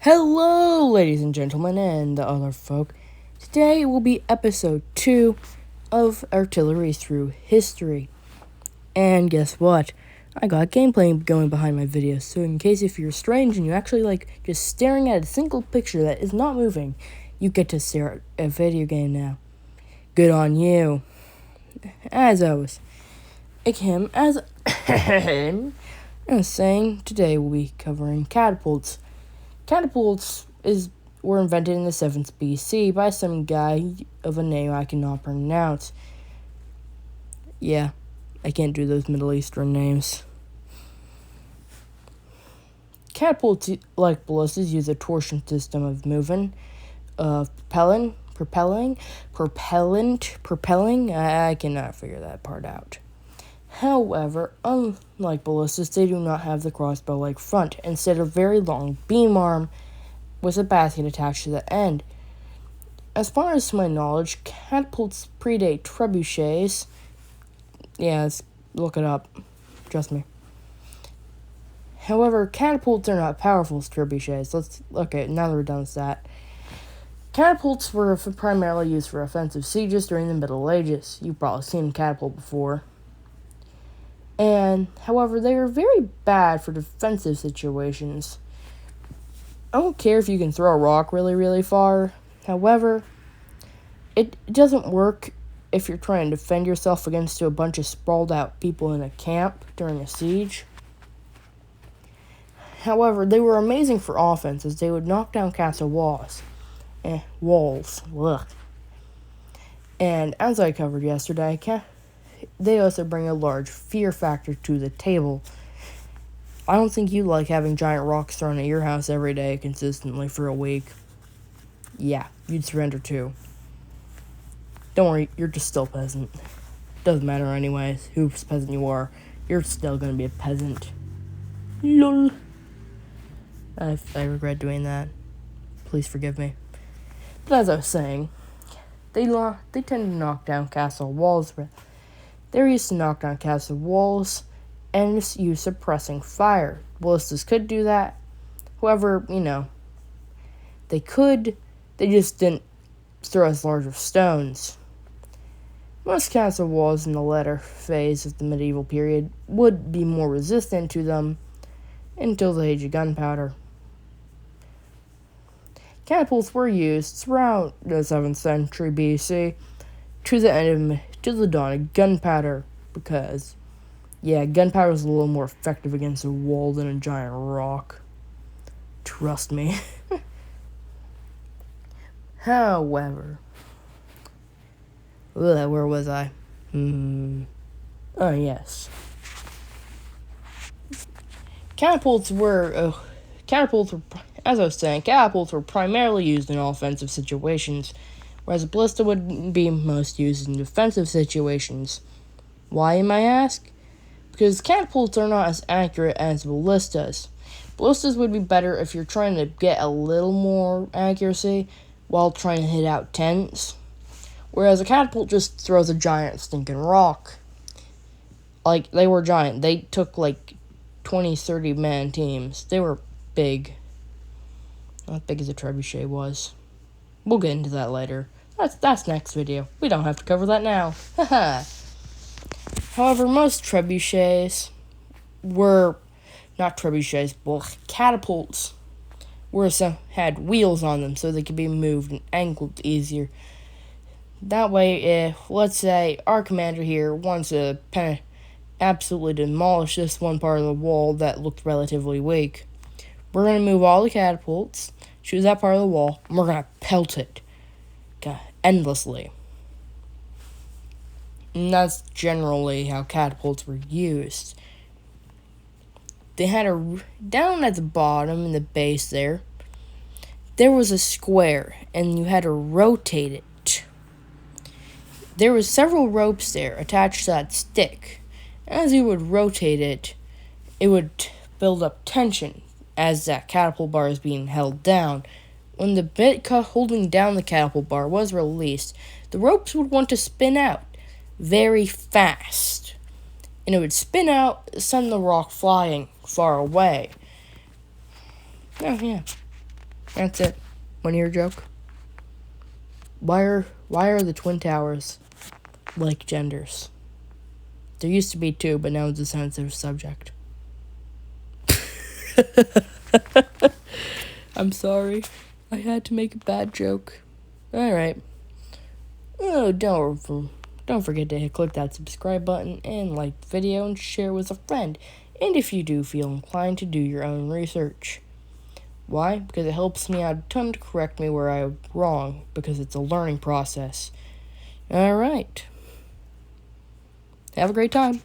Hello, ladies and gentlemen, and the other folk. Today will be episode 2 of Artillery Through History. And guess what? I got gameplay going behind my videos, so in case if you're strange and you actually just staring at a single picture that is not moving, you get to stare at a video game now. Good on you. As always, as I was saying, today we'll be covering catapults. Catapults were invented in the 7th BC by some guy of a name I cannot pronounce. Yeah, I can't do those Middle Eastern names. Catapults, like ballistas, use a torsion system of movement, propelling. I cannot figure that part out. However, unlike ballistas, they do not have the crossbow-like front. Instead, a very long beam arm with a basket attached to the end. As far as my knowledge, catapults predate trebuchets. Yeah, let's look it up. Trust me. However, catapults are not powerful as trebuchets. Okay, now that we're done with that. Catapults were primarily used for offensive sieges during the Middle Ages. You've probably seen a catapult before. However, they are very bad for defensive situations. I don't care if you can throw a rock really, really far. However, it doesn't work if you're trying to defend yourself against a bunch of sprawled out people in a camp during a siege. However, they were amazing for offense as they would knock down castle walls. Ugh. And as I covered yesterday, they also bring a large fear factor to the table. I don't think you like having giant rocks thrown at your house every day consistently for a week. Yeah, you'd surrender too. Don't worry, you're just still a peasant. Doesn't matter anyways whose peasant you are. You're still gonna be a peasant. LOL. I regret doing that. Please forgive me. But as I was saying, they tend to knock down castle walls. They're used to knock down castle walls and use suppressing fire. Ballistas could do that. However, they just didn't throw as large of stones. Most castle walls in the latter phase of the medieval period would be more resistant to them until the age of gunpowder. Catapults were used throughout the 7th century BC to the dawn of gunpowder, because, gunpowder is a little more effective against a wall than a giant rock. Trust me. However, where was I? Oh, yes. Catapults were, as I was saying, catapults were primarily used in offensive situations, whereas a ballista would be most used in defensive situations. Why, you might ask? Because catapults are not as accurate as ballistas. Ballistas would be better if you're trying to get a little more accuracy while trying to hit out tents, whereas a catapult just throws a giant stinking rock. They were giant. They took 20-30 man teams. They were big. Not as big as a trebuchet was. We'll get into that later. That's next video. We don't have to cover that now. Haha. However, most trebuchets were not trebuchets, but catapults had wheels on them so they could be moved and angled easier. That way, if, let's say, our commander here wants to absolutely demolish this one part of the wall that looked relatively weak, we're going to move all the catapults, choose that part of the wall, and we're going to pelt it endlessly. And that's generally how catapults were used. They had down at the bottom in the base there was a square, and you had to rotate it. There were several ropes there attached to that stick. As you would rotate it, it would build up tension as that catapult bar is being held down. When the bit holding down the catapult bar was released, the ropes would want to spin out very fast, and it would spin out, send the rock flying far away. Oh, yeah. That's it. Want your joke? Why are the Twin Towers like genders? There used to be two, but now it's a sensitive subject. I'm sorry. I had to make a bad joke. Alright. Oh, don't forget to click that subscribe button and like the video and share with a friend. And if you do feel inclined to do your own research. Why? Because it helps me out a ton to correct me where I'm wrong, because it's a learning process. Alright. Have a great time.